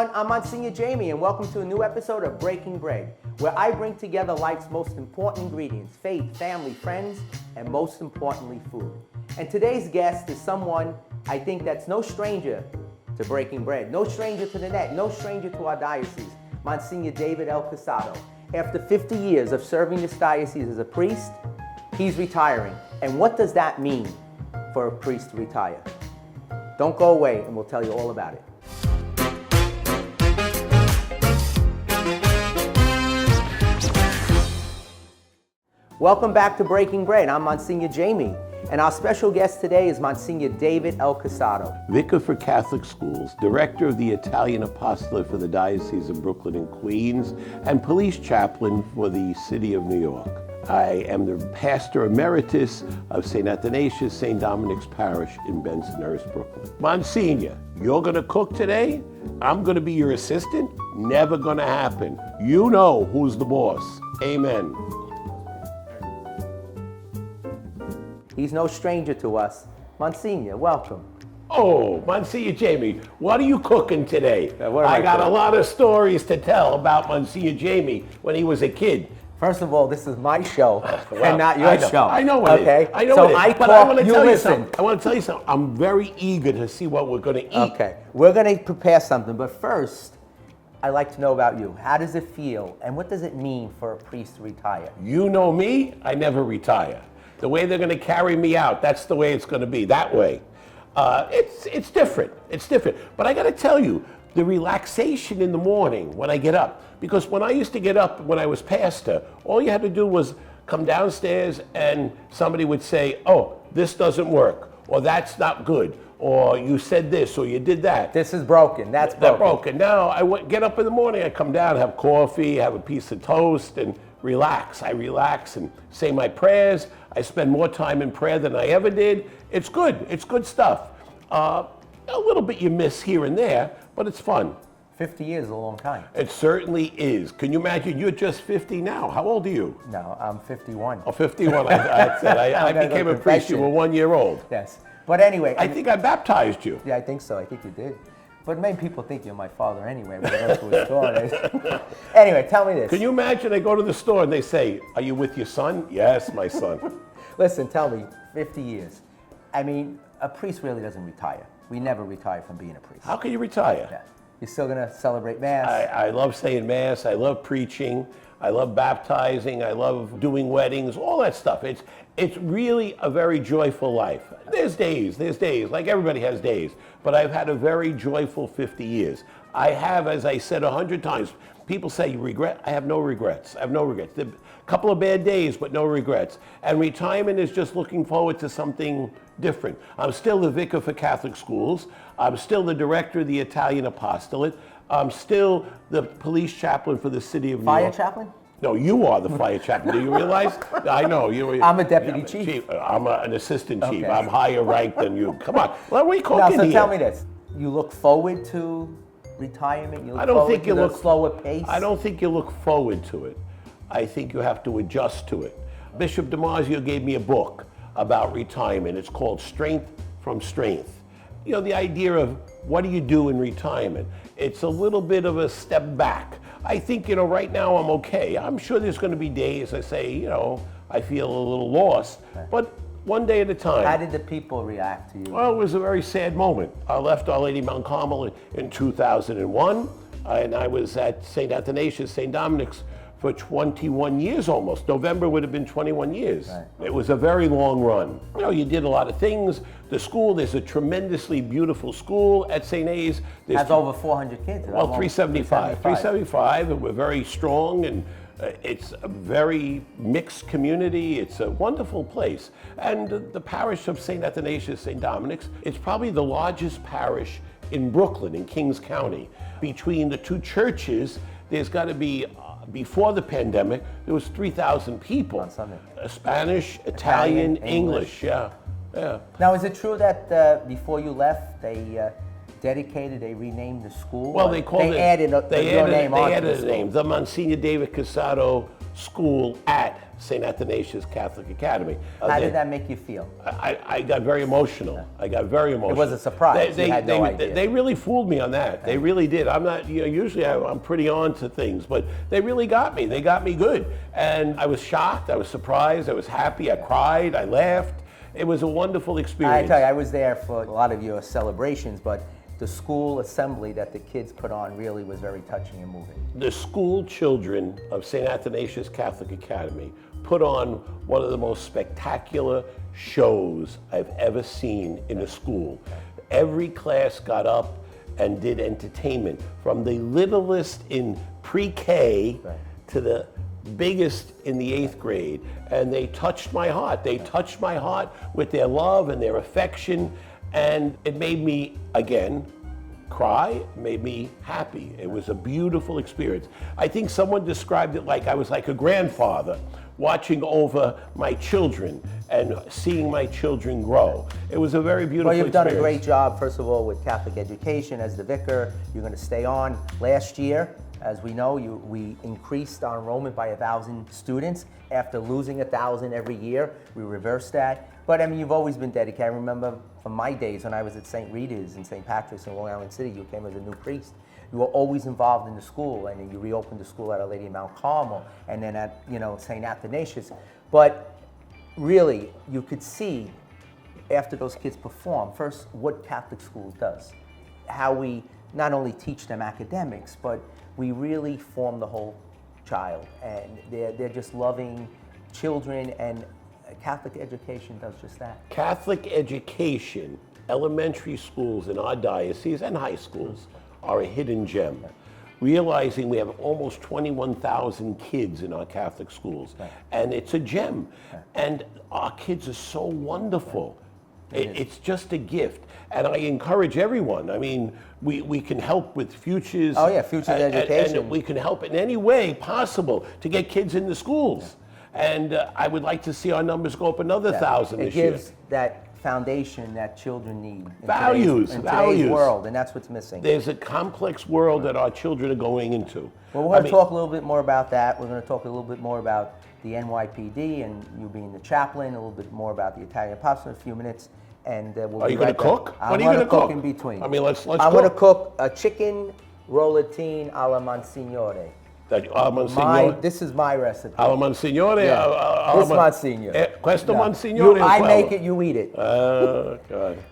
everyone, I'm Msgr Jamie, and welcome to a new episode of Breaking Bread, where I bring together life's most important ingredients: faith, family, friends, and most importantly, food. And today's guest is someone I think that's no stranger to breaking bread, no stranger to the net, no stranger to our diocese, Msgr David L. Cassato. After 50 years of serving this diocese as a priest, he's retiring. And what does that mean for a priest to retire? Don't go away, and we'll tell you all about it. Welcome back to Breaking Bread. I'm Msgr Jamie, and our special guest today is Msgr David L. Cassato. Vicar for Catholic Schools, Director of the Italian Apostolate for the Diocese of Brooklyn and Queens, and Police Chaplain for the City of New York. I am the Pastor Emeritus of St. Athanasius St. Dominic's Parish in Bensonhurst, Brooklyn. Monsignor, you're going to cook today? I'm going to be your assistant? Never going to happen. You know who's the boss. Amen. He's no stranger to us. Monsignor, welcome. Oh, Msgr Jamie, what are you cooking today? I got a lot of stories to tell about Msgr Jamie when he was a kid. First of all, this is my show and not your show. I know it okay? is. I know so it is. I But talk, I want to you tell you listen. something. I want to tell you something. I'm very eager to see what we're going to eat. Okay, we're going to prepare something, but first, I'd like to know about you. How does it feel, and what does it mean for a priest to retire? You know me, I never retire. The way they're going to carry me out, that's the way it's going to be, that way. It's different. It's different. But I got to tell you, the relaxation in the morning when I get up, because when I used to get up when I was pastor, all you had to do was come downstairs and somebody would say, oh, this doesn't work, or that's not good, or you said this, or you did that. This is broken. That's broken. Now, get up in the morning, I come down, have coffee, have a piece of toast, and relax. I relax and say my prayers. I spend more time in prayer than I ever did. It's good. It's good stuff. A little bit you miss here and there, but it's fun. 50 years is a long time. It certainly is. Can you imagine? You're just 50 now. How old are you? No, I'm 51. Oh, 51. I became a priest. You were 1 year old. Yes. But anyway. I think I baptized you. Yeah, I think so. I think you did. But many people think you're my father anyway when I go to a store. Anyway, tell me this. Can you imagine I go to the store and they say, are you with your son? Yes, my son. Listen, tell me, 50 years. I mean, a priest really doesn't retire. We never retire from being a priest. How can you retire? Yeah. You're still going to celebrate Mass. I love saying Mass. I love preaching. I love baptizing. I love doing weddings, all that stuff. It's really a very joyful life. There's days, like everybody has days, but I've had a very joyful 50 years. I have, as I said 100 times, people say, you regret? I have no regrets. I have no regrets. A couple of bad days, but no regrets. And retirement is just looking forward to something different. I'm still the Vicar for Catholic Schools. I'm still the Director of the Italian Apostolate. I'm still the Police Chaplain for the City of New York. Fire chaplain? No, you are the fire chaplain. Do you realize? I know. I'm a deputy chief. I'm an assistant chief. Okay. I'm higher ranked than you. Come on. What are we cooking Now, so here? tell me this. You look forward to retirement? You look I don't forward think to you the look slower pace? I don't think you look forward to it. I think you have to adjust to it. Bishop DiMarzio gave me a book about retirement. It's called Strength from Strength. You know, the idea of what do you do in retirement? It's a little bit of a step back. I think, right now I'm okay. I'm sure there's going to be days I say, I feel a little lost, but one day at a time. How did the people react to you? Well, it was a very sad moment. I left Our Lady Mount Carmel in 2001, and I was at St. Athanasius, St. Dominic's for 21 years almost. November would have been 21 years. Right. It was a very long run. You did a lot of things. The school, there's a tremendously beautiful school at St. A's. Has over 400 kids. Well, 375. 375, and we're very strong, and it's a very mixed community. It's a wonderful place. And the parish of St. Athanasius, St. Dominic's, it's probably the largest parish in Brooklyn, in Kings County. Between the two churches, there's got to be, before the pandemic, there was 3,000 people. On Sunday. Spanish, Italian, English, yeah. Now, is it true that before you left, they they renamed the school? Well, they called They added your name on They added a name, the Msgr David Cassato school at St. Athanasius Catholic Academy. How did that make you feel? I got very emotional. I got very emotional. It was a surprise. You had no idea. They really fooled me on that. They really did. I'm not, usually I'm pretty on to things, but they really got me. They got me good. And I was shocked. I was surprised. I was happy. I cried. I laughed. It was a wonderful experience. I tell you, I was there for a lot of your celebrations, but the school assembly that the kids put on really was very touching and moving. The school children of St. Athanasius Catholic Academy put on one of the most spectacular shows I've ever seen in a school. Every class got up and did entertainment, from the littlest in pre-K to the biggest in the 8th grade, and they touched my heart. They touched my heart with their love and their affection, and it made me, again, cry. It made me happy. It was a beautiful experience. I think someone described it like I was like a grandfather watching over my children and seeing my children grow. It was a very beautiful Well, you've experience. done a great job, first of all, with Catholic education as the vicar. You're going to stay on. Last year, as we know, we increased our enrollment by 1,000 students. After losing 1,000 every year, we reversed that. But I mean, you've always been dedicated. I remember from my days when I was at St. Rita's in St. Patrick's in Long Island City, you came as a new priest. You were always involved in the school, and then you reopened the school at Our Lady of Mount Carmel, and then at St. Athanasius. But really, you could see after those kids perform, first, what Catholic school does, how we not only teach them academics, but we really form the whole child, and they're just loving children, and Catholic education does just that. Catholic education, elementary schools in our diocese and high schools are a hidden gem. Realizing we have almost 21,000 kids in our Catholic schools, and it's a gem. And our kids are so wonderful. It's just a gift. And I encourage everyone. I mean, we can help with futures. Oh yeah, futures education. And we can help in any way possible to get kids into schools. And I would like to see our numbers go up another 1,000 this year. It gives that foundation that children need in Values. today's world, and that's what's missing. There's a complex world that our children are going into. Well, we're going to talk a little bit more about that. We're going to talk a little bit more about the NYPD and you being the chaplain, a little bit more about the Italian pasta in a few minutes. And we'll Are be you going right to back. cook? I'm What are you going to cook in between. I mean, let's I'm cook. going to cook a chicken rollatine alla Monsignore. This is my recipe. Alla Monsignore? Yeah. This Monsignore. Questo Monsignore? I make it, you eat it. God.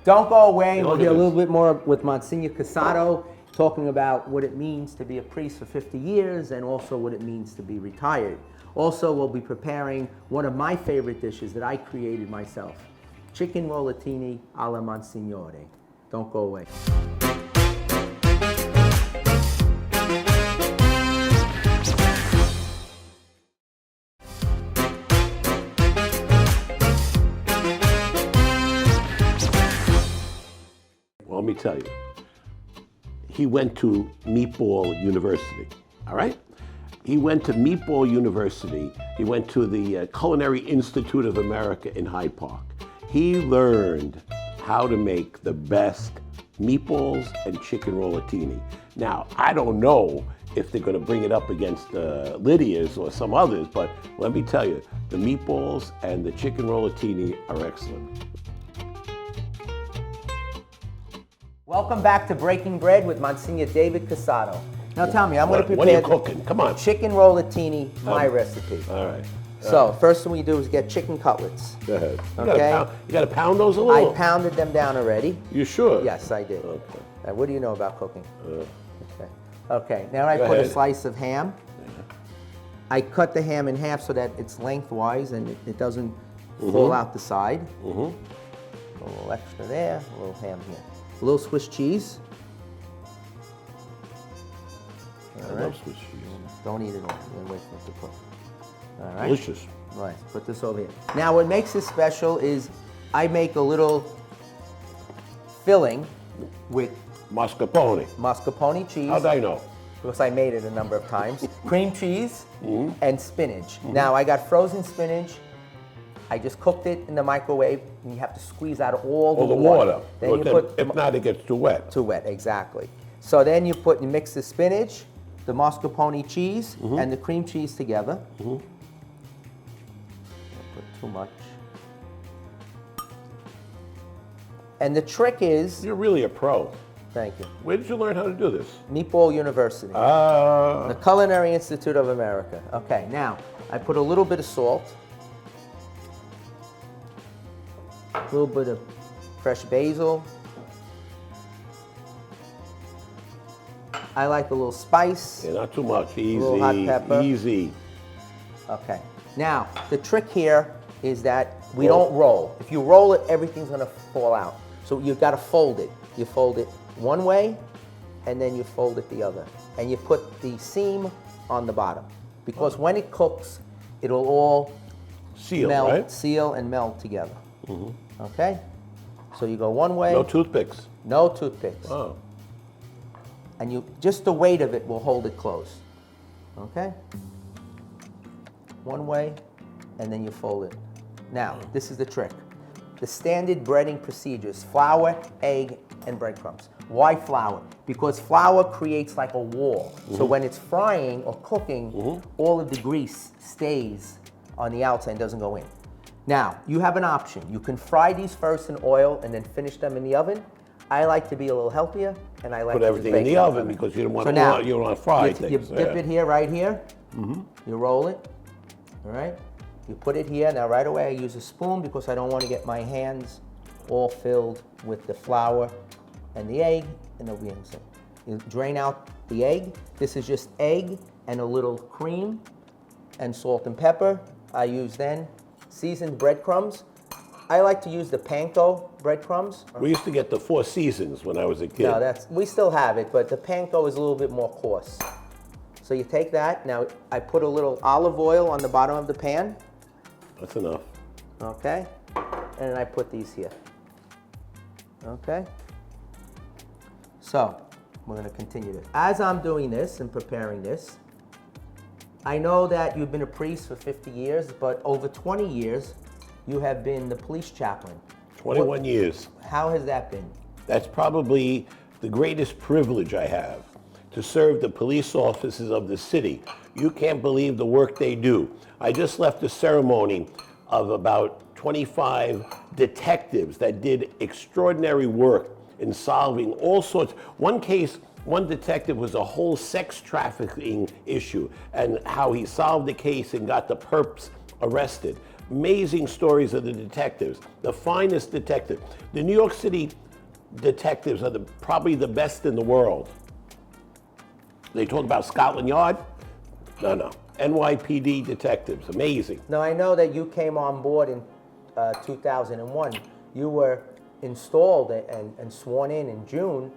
Don't go away. We'll Look get at a little this. bit more with Monsignor Cassato, talking about what it means to be a priest for 50 years and also what it means to be retired. Also, we'll be preparing one of my favorite dishes that I created myself, chicken rollatini alla Monsignore. Don't go away. Well, let me tell you. He went to Meatball University, all right? He went to Meatball University. He went to the Culinary Institute of America in Hyde Park. He learned how to make the best meatballs and chicken rollatini. Now, I don't know if they're going to bring it up against Lydia's or some others, but let me tell you, the meatballs and the chicken rollatini are excellent. Welcome back to Breaking Bread with Monsignor David Cassato. Now tell me, I'm going to prepare What are you cooking? Come on. chicken rollatini, my recipe. All right. So first thing we do is get chicken cutlets. Go ahead. Okay. You got to pound those a little? I pounded them down already. You sure? Yes, I did. Okay. Now, what do you know about cooking? Okay. Now I Go put a ahead. slice of ham. I cut the ham in half so that it's lengthwise and it doesn't fall out the side. A little extra there, a little ham here. A little Swiss cheese. I love Swiss cheese. Don't eat it all. You're gonna wait for it to cook. All right. Delicious. Right. Put this over here. Now, what makes this special is I make a little filling with Mascarpone. mascarpone cheese. How'd I know? Because I made it a number of times. Cream cheese and spinach. Now, I got frozen spinach. I just cooked it in the microwave, and you have to squeeze out all the water. Then you put If not, it gets too wet. too wet, exactly. So then you mix the spinach the mascarpone cheese and the cream cheese together. Don't put too much. And the trick is, You're really a pro. thank you, Where did you learn how to do this? Meatball University, Ah, the Culinary Institute of America. Okay, now I put a little bit of salt, a little bit of fresh basil. I like a little spice. yeah, not too much. Easy, little hot pepper. easy. Okay. Now, the trick here is that we don't roll. If you roll it, everything's gonna fall out. So you've gotta fold it. You fold it one way, and then you fold it the other. And you put the seam on the bottom. Because when it cooks, it'll all Seal, melt, right? seal and melt together. Okay? So you go one way, No toothpicks. no toothpicks. Oh. And you just the weight of it will hold it closed. Okay? One way, and then you fold it. Now, this is the trick. The standard breading procedures: flour, egg, and breadcrumbs. Why flour? Because flour creates like a wall. So when it's frying or cooking, all of the grease stays on the outside and doesn't go in. Now, you have an option. You can fry these first in oil and then finish them in the oven. I like to be a little healthier, and I like Put to everything just in bake the it oven because you don't want So now, you don't want to fry you things. dip it here, right here. You roll it, all right? You put it here. Now, right away, I use a spoon because I don't want to get my hands all filled with the flour and the egg, and it'll be insane. You drain out the egg. This is just egg and a little cream and salt and pepper. I use then seasoned breadcrumbs. I like to use the panko breadcrumbs. We used to get the Four Seasons when I was a kid. No, we still have it, but the panko is a little bit more coarse. So you take that. Now I put a little olive oil on the bottom of the pan. That's enough. Okay, and then I put these here. Okay. So we're going to continue this. As I'm doing this and preparing this, I know that you've been a priest for 50 years, but over 20 years, you have been the police chaplain. 21 years. How has that been? That's probably the greatest privilege I have, to serve the police officers of the city. You can't believe the work they do. I just left a ceremony of about 25 detectives that did extraordinary work in solving all sorts. One case, one detective was a whole sex trafficking issue and how he solved the case and got the perps arrested. Amazing stories of the detectives, the finest detectives. The New York City detectives are probably the best in the world. They talk about Scotland Yard? No. NYPD detectives, amazing. Now, I know that you came on board in 2001. You were installed and sworn in June,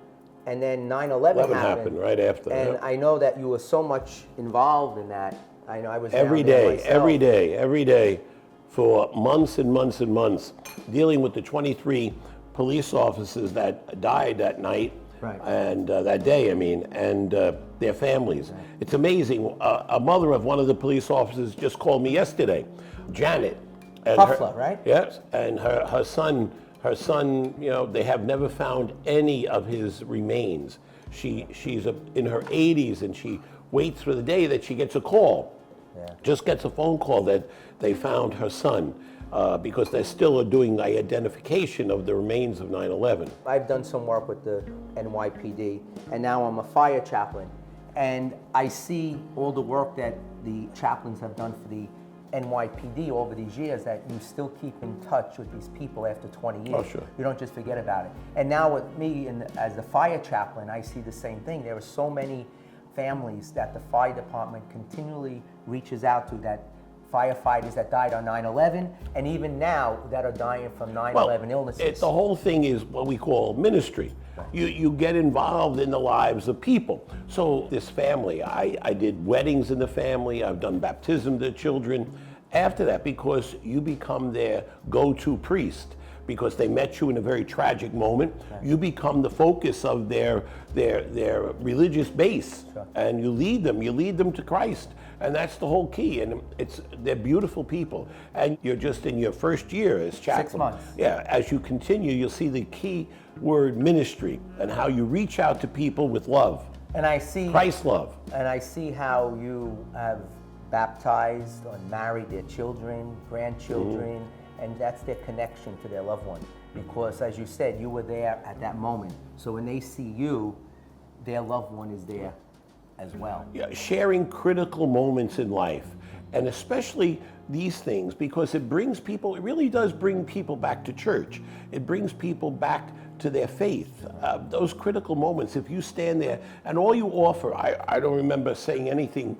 and then 9/11 happened right after. And Yep. I know that you were so much involved in that. I know I was Every down there day, myself. every day, for months and months and months, dealing with the 23 police officers that died that night, Right. and that day, and their families. Right. It's amazing. A mother of one of the police officers just called me yesterday, Janet. And Huffler, right? Yes, and her son, they have never found any of his remains. She's in her 80s, and she waits for the day that she gets a call. Yeah. Just gets a phone call that they found her son, because they're still doing the identification of the remains of 9/11. I've done some work with the NYPD, and now I'm a fire chaplain. And I see all the work that the chaplains have done for the NYPD over these years, that you still keep in touch with these people after 20 years. Oh, sure. You don't just forget about it. And now with me as the fire chaplain, I see the same thing. There are so many families that the fire department continually reaches out to, that firefighters that died on 9/11, and even now that are dying from 9/11 illnesses. The whole thing is what we call ministry. You get involved in the lives of people. So this family, I did weddings in the family, I've done baptism to children. After that, because you become their go-to priest, because they met you in a very tragic moment, you become the focus of their religious base, and you lead them to Christ. And that's the whole key, and they're beautiful people. And you're just in your first year as chaplain. 6 months. Yeah, as you continue, you'll see the key word ministry and how you reach out to people with love. And I see Christ love. And I see how you have baptized or married their children, grandchildren, and that's their connection to their loved one. Because as you said, you were there at that moment. So when they see you, their loved one is there as well. Yeah, sharing critical moments in life, and especially these things, because it really does bring people back to church. It brings people back to their faith. Those critical moments, if you stand there and all you offer, I don't remember saying anything,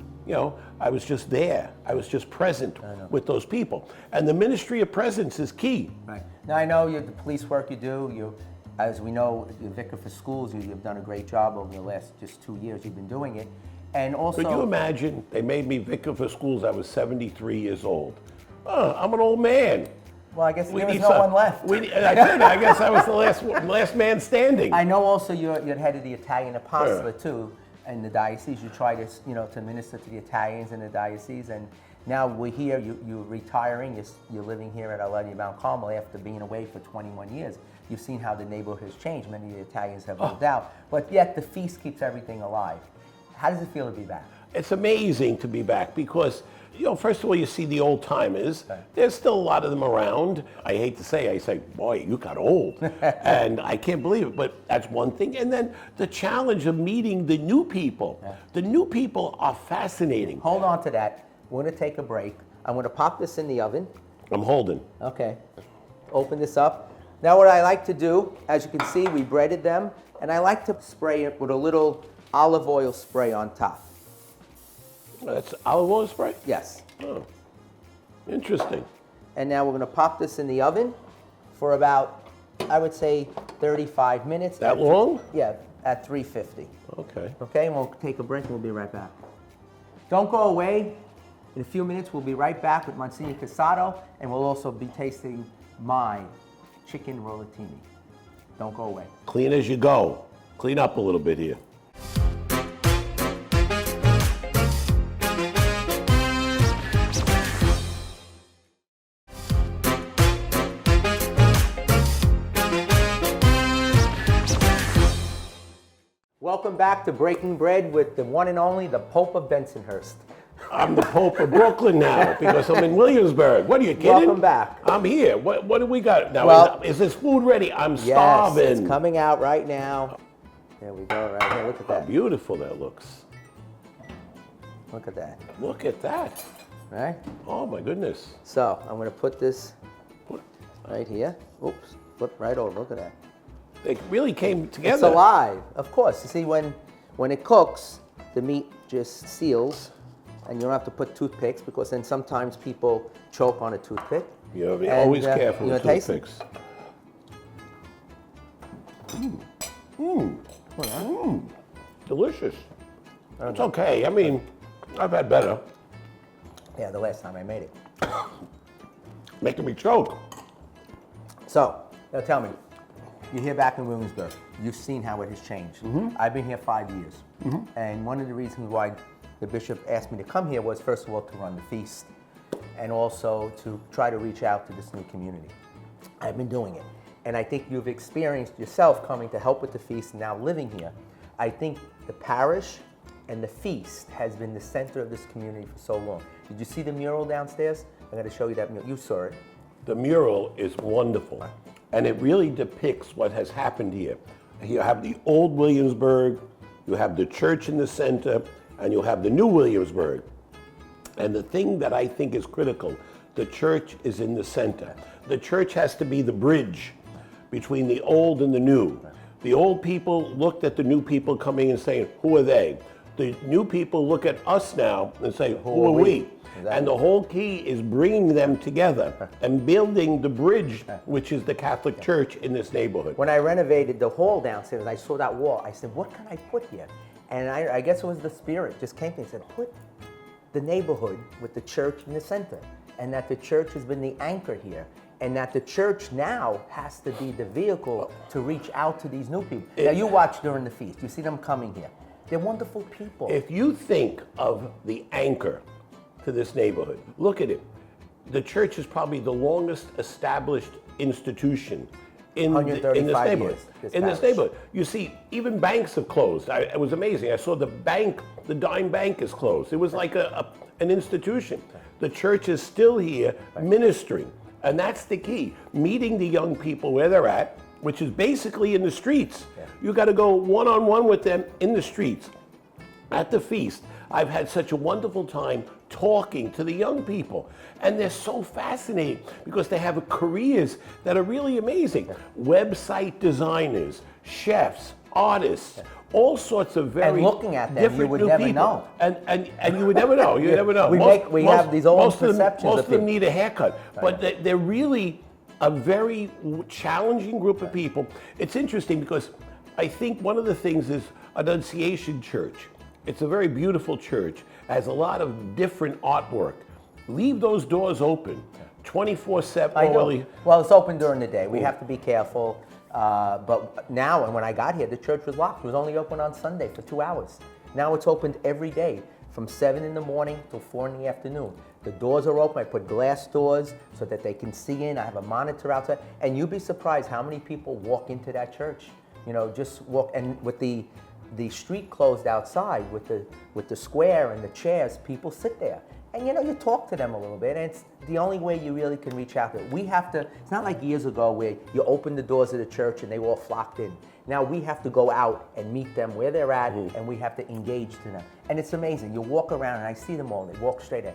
I was just there. I was just present with those people. And the ministry of presence is key. Right. Now I know the police work you do, as we know, you're vicar for schools, you've done a great job over the last just 2 years you've been doing it. And also, could you imagine, they made me vicar for schools, I was 73 years old. I'm an old man. Well, I guess there was no one left. I guess I was the last man standing. I know also you're head of the Italian apostolate too, in the diocese. You try to, to minister to the Italians in the diocese, and now we're here, you're retiring, you're living here at Our Lady of Mount Carmel after being away for 21 years. You've seen how the neighborhood has changed. Many of the Italians have moved out, but yet the feast keeps everything alive. How does it feel to be back? It's amazing to be back because, first of all, you see the old timers. Okay. There's still a lot of them around. I hate to say, boy, you got old. And I can't believe it, but that's one thing. And then the challenge of meeting the new people. Yeah. The new people are fascinating. Hold on to that. We're going to take a break. I'm going to pop this in the oven. I'm holding. Okay. Open this up. Now what I like to do, as you can see, we breaded them, and I like to spray it with a little olive oil spray on top. That's olive oil spray? Yes. Oh, interesting. And now we're going to pop this in the oven for about, I would say, 35 minutes. That long? Yeah, at 350. Okay. Okay, and we'll take a break and we'll be right back. Don't go away. In a few minutes, we'll be right back with Msgr Cassato, and we'll also be tasting my chicken rollatini. Don't go away. Clean as you go. Clean up a little bit here. Welcome back to Breaking Bread with the one and only, the Pope of Bensonhurst. I'm the Pope of Brooklyn now because I'm in Williamsburg. What are you kidding? Welcome back. I'm here. What do we got now? Well, is this food ready? I'm starving. Yes, it's coming out right now. There we go, right here. Look at that. How beautiful that looks. Look at that. Look at that. Right? Oh my goodness. So I'm going to put this right here. Oops. Flip right over. Look at that. They really came together. It's alive, of course. You see, when it cooks, the meat just seals, and you don't have to put toothpicks because then sometimes people choke on a toothpick. Yeah, be always careful with toothpicks. Delicious. It's okay. I mean, I've had better. Yeah, the last time I made it. Making me choke. So, now tell me, you're here back in Williamsburg. You've seen how it has changed. I've been here 5 years. And one of the reasons why the bishop asked me to come here was, first of all, to run the feast and also to try to reach out to this new community. I've been doing it. And I think you've experienced yourself coming to help with the feast and now living here. I think the parish and the feast has been the center of this community for so long. Did you see the mural downstairs? I'm going to show you that mural. You saw it. The mural is wonderful. And it really depicts what has happened here. You have the old Williamsburg, you have the church in the center, and you have the new Williamsburg. And the thing that I think is critical, the church is in the center. The church has to be the bridge between the old and the new. The old people looked at the new people coming and saying, who are they? The new people look at us now and say, who are we? Exactly. And the whole key is bringing them together and building the bridge, which is the Catholic Church in this neighborhood. When I renovated the hall downstairs, I saw that wall. I said, what can I put here? And I guess it was the Spirit just came to me and said, put the neighborhood with the church in the center. And that the church has been the anchor here. And that the church now has to be the vehicle to reach out to these new people. Now you watch during the feast. You see them coming here. They're wonderful people. If you think of the anchor to this neighborhood, look at it. The church is probably the longest established institution in this 135 neighborhood. years, In this neighborhood. You see, even banks have closed. It was amazing. I saw the bank, the Dime Bank is closed. It was like an institution. The church is still here ministering. And that's the key. Meeting the young people where they're at, which is basically in the streets. You got to go one-on-one with them in the streets. At the feast, I've had such a wonderful time talking to the young people. And they're so fascinating because they have careers that are really amazing. Website designers, chefs, artists, all sorts of very and looking at them, different you would new never people. know. And you would never know. You never know. We have these old perceptions Most of of them people. need a haircut, but they're really a very challenging group of people. It's interesting because I think one of the things is Annunciation Church. It's a very beautiful church. It has a lot of different artwork. Leave those doors open 24/7. I know. Well, it's open during the day. We have to be careful. But now, and when I got here, the church was locked. It was only open on Sunday for 2 hours. Now it's opened every day from 7 in the morning till 4 in the afternoon. The doors are open. I put glass doors so that they can see in. I have a monitor outside. And you'd be surprised how many people walk into that church. You know, just walk. And with the street closed outside, with the square and the chairs, people sit there. And you know, you talk to them a little bit, and it's the only way you really can reach out to them. We have to, it's not like years ago where you open the doors of the church and they all flocked in. Now we have to go out and meet them where they're at, and we have to engage to them. And it's amazing. You walk around, and I see them all. They walk straight in.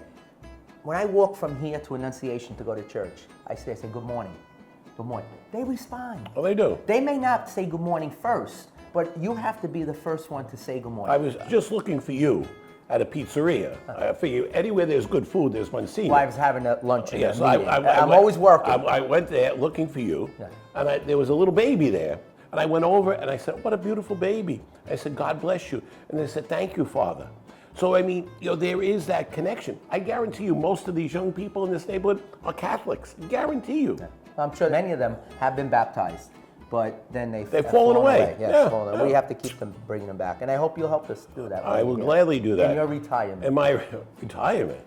When I walk from here to Annunciation to go to church, I say, good morning. Good morning. They respond. Oh, they do. They may not say good morning first, but you have to be the first one to say good morning. I was just looking for you at a pizzeria. I figure anywhere there's good food, there's Monsignor. Well, I was having a lunch in a Yes, meeting. I'm always working. I went there looking for you, and there was a little baby there. And I went over and I said, what a beautiful baby. I said, God bless you. And they said, thank you, Father. So, I mean, you know, there is that connection. I guarantee you most of these young people in this neighborhood are Catholics. Guarantee you. I'm sure many of them have been baptized, but then they've fallen away. Yes, fallen away. We have to keep them, bringing them back. And I hope you'll help us do that. I will gladly do that. In your retirement. In my retirement?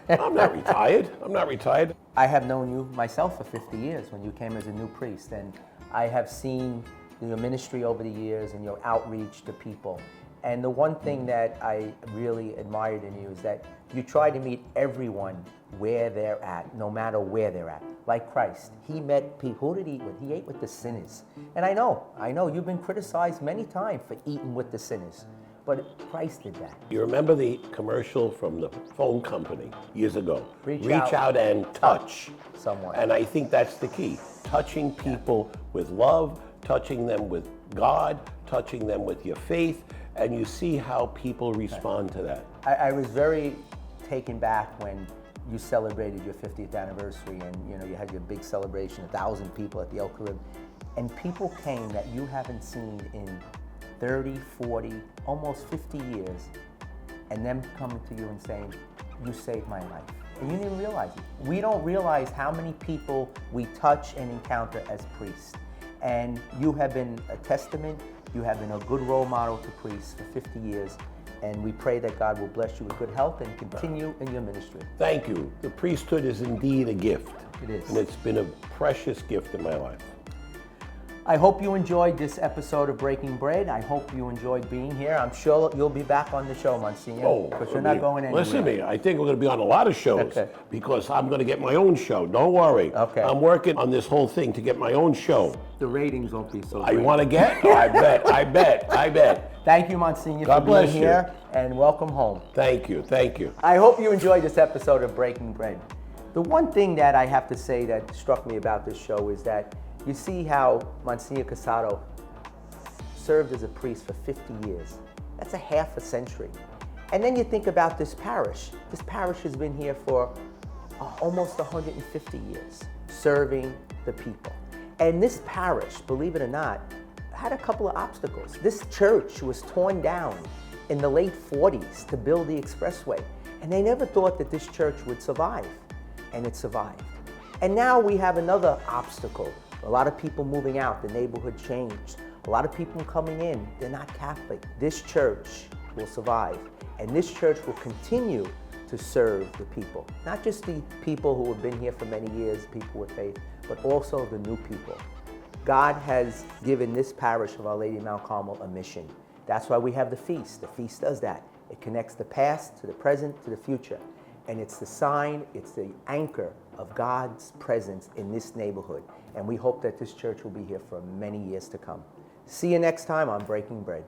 I'm not retired. I'm not retired. I have known you myself for 50 years when you came as a new priest, and I have seen your ministry over the years and your outreach to people. And the one thing that I really admired in you is that you try to meet everyone where they're at, no matter where they're at. Like Christ, he met people. Who did he eat with? He ate with the sinners. And I know, you've been criticized many times for eating with the sinners, but Christ did that. You remember the commercial from the phone company years ago? Reach out and touch someone. And I think that's the key. Touching people with love, touching them with God, touching them with your faith, and you see how people respond to that. I was very taken back when you celebrated your 50th anniversary, and you had your big celebration, 1,000 people at the El Carib, and people came that you haven't seen in 30, 40, almost 50 years, and them coming to you and saying, you saved my life. And you didn't realize it. We don't realize how many people we touch and encounter as priests. And you have been a testament, you have been a good role model to priests for 50 years, and we pray that God will bless you with good health and continue in your ministry. Thank you. The priesthood is indeed a gift. It is. And it's been a precious gift in my life. I hope you enjoyed this episode of Breaking Bread. I hope you enjoyed being here. I'm sure you'll be back on the show, Monsignor, because you're not going anywhere. Listen to me. I think we're going to be on a lot of shows because I'm going to get my own show. Don't worry. Okay. I'm working on this whole thing to get my own show. The ratings won't be so I great. want to get? Oh, I bet. Thank you, Monsignor, God for bless being you. here, and welcome home. Thank you. I hope you enjoyed this episode of Breaking Bread. The one thing that I have to say that struck me about this show is that you see how Monsignor Cassato served as a priest for 50 years. That's a half a century. And then you think about this parish. This parish has been here for almost 150 years, serving the people. And this parish, believe it or not, had a couple of obstacles. This church was torn down in the late 40s to build the expressway. And they never thought that this church would survive. And it survived. And now we have another obstacle. A lot of people moving out, the neighborhood changed. A lot of people coming in, they're not Catholic. This church will survive, and this church will continue to serve the people. Not just the people who have been here for many years, people with faith, but also the new people. God has given this parish of Our Lady of Mount Carmel a mission. That's why we have the feast. The feast does that. It connects the past to the present to the future. And it's the sign, it's the anchor of God's presence in this neighborhood. And we hope that this church will be here for many years to come. See you next time on Breaking Bread.